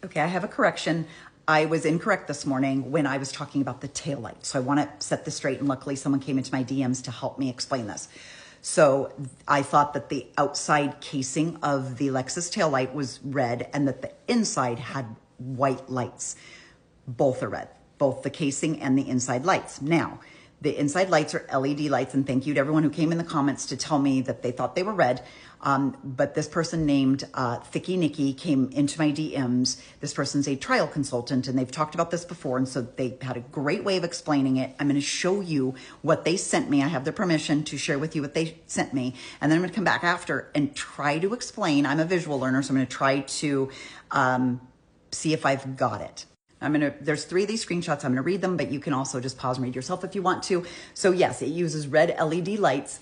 Okay, I have a correction. I was incorrect this morning when I was talking about the taillight. So I want to set this straight, and luckily someone came into my DMs to help me explain this. So I thought that the outside casing of the Lexus taillight was red and that the inside had white lights. Both are red, both the casing and the inside lights. Now, the inside lights are LED lights, and thank you to everyone who came in the comments to tell me that they thought they were red. But this person named Thicky Nikki came into my DMs. This person's a trial consultant, and they've talked about this before, and so they had a great way of explaining it. I'm going to show you what they sent me. I have their permission to share with you what they sent me, and then I'm going to come back after and try to explain. I'm a visual learner, so I'm going to try to see if I've got it. There's 3 of these screenshots. I'm going to read them, but you can also just pause and read yourself if you want to. So yes, it uses red LED lights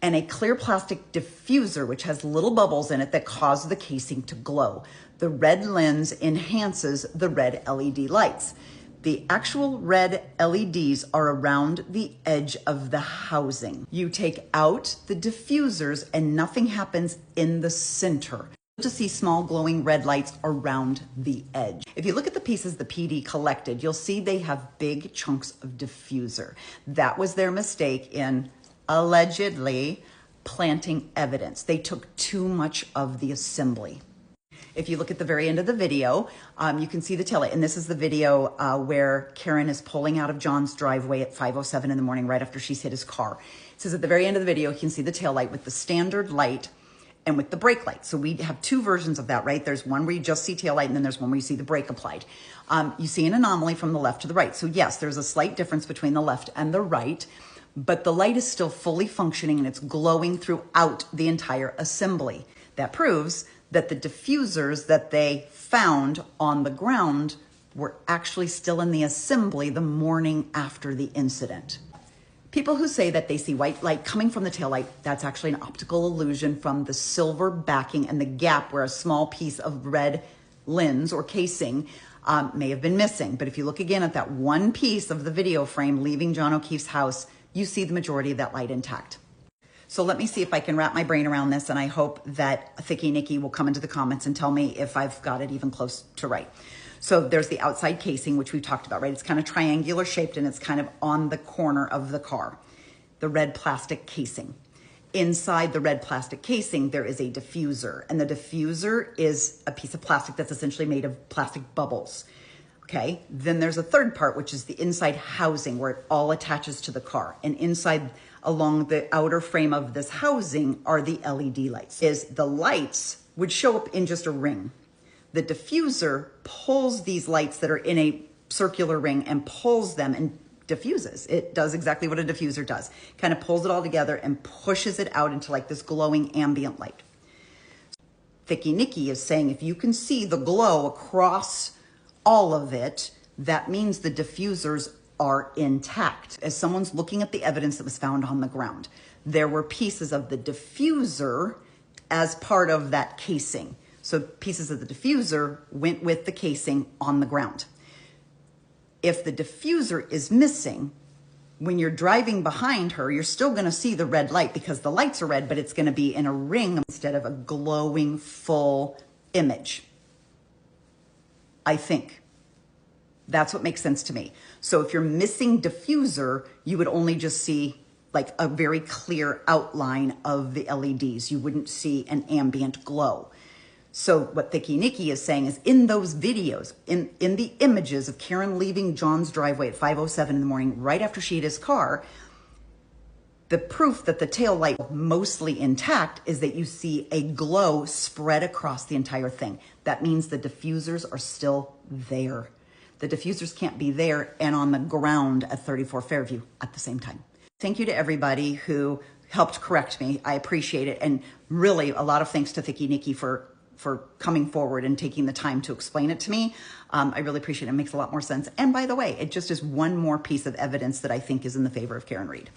and a clear plastic diffuser, which has little bubbles in it that cause the casing to glow. The red lens enhances the red LED lights. The actual red LEDs are around the edge of the housing. You take out the diffusers and nothing happens in the center. To see small glowing red lights around the edge. If you look at the pieces the PD collected, you'll see they have big chunks of diffuser. That was their mistake in allegedly planting evidence. They took too much of the assembly. If you look at the very end of the video, you can see the taillight. And this is the video where Karen is pulling out of John's driveway at 5:07 in the morning, right after she's hit his car. It says at the very end of the video, you can see the taillight with the standard light and with the brake light. So we have 2 versions of that, right? There's one where you just see tail light, and then there's one where you see the brake applied. You see an anomaly from the left to the right. So yes, there's a slight difference between the left and the right, but the light is still fully functioning and it's glowing throughout the entire assembly. That proves that the diffusers that they found on the ground were actually still in the assembly the morning after the incident. People who say that they see white light coming from the taillight, that's actually an optical illusion from the silver backing and the gap where a small piece of red lens or casing may have been missing. But if you look again at that one piece of the video frame leaving John O'Keefe's house, you see the majority of that light intact. So let me see if I can wrap my brain around this, and I hope that Thicky Nikki will come into the comments and tell me if I've got it even close to right. So there's the outside casing, which we talked about, right? It's kind of triangular shaped and it's kind of on the corner of the car, the red plastic casing. Inside the red plastic casing, there is a diffuser, and the diffuser is a piece of plastic that's essentially made of plastic bubbles. Okay. Then there's a third part, which is the inside housing where it all attaches to the car. And inside along the outer frame of this housing are the LED lights. The lights would show up in just a ring. The diffuser pulls these lights that are in a circular ring and pulls them and diffuses. It does exactly what a diffuser does. Kind of pulls it all together and pushes it out into like this glowing ambient light. Thicky Nikki is saying if you can see the glow across all of it, that means the diffusers are intact. As someone's looking at the evidence that was found on the ground, there were pieces of the diffuser as part of that casing. So pieces of the diffuser went with the casing on the ground. If the diffuser is missing, when you're driving behind her, you're still going to see the red light because the lights are red, but it's going to be in a ring instead of a glowing full image. I think that's what makes sense to me. So if you're missing diffuser, you would only just see like a very clear outline of the LEDs. You wouldn't see an ambient glow. So what Thicky Nikki is saying is in those videos, in the images of Karen leaving John's driveway at 5:07 in the morning, right after she hit his car, the proof that the tail light was mostly intact is that you see a glow spread across the entire thing. That means the diffusers are still there. The diffusers can't be there and on the ground at 34 Fairview at the same time. Thank you to everybody who helped correct me. I appreciate it. And really a lot of thanks to Thicky Nikki for coming forward and taking the time to explain it to me. I really appreciate it. It makes a lot more sense. And by the way, it just is one more piece of evidence that I think is in the favor of Karen Read.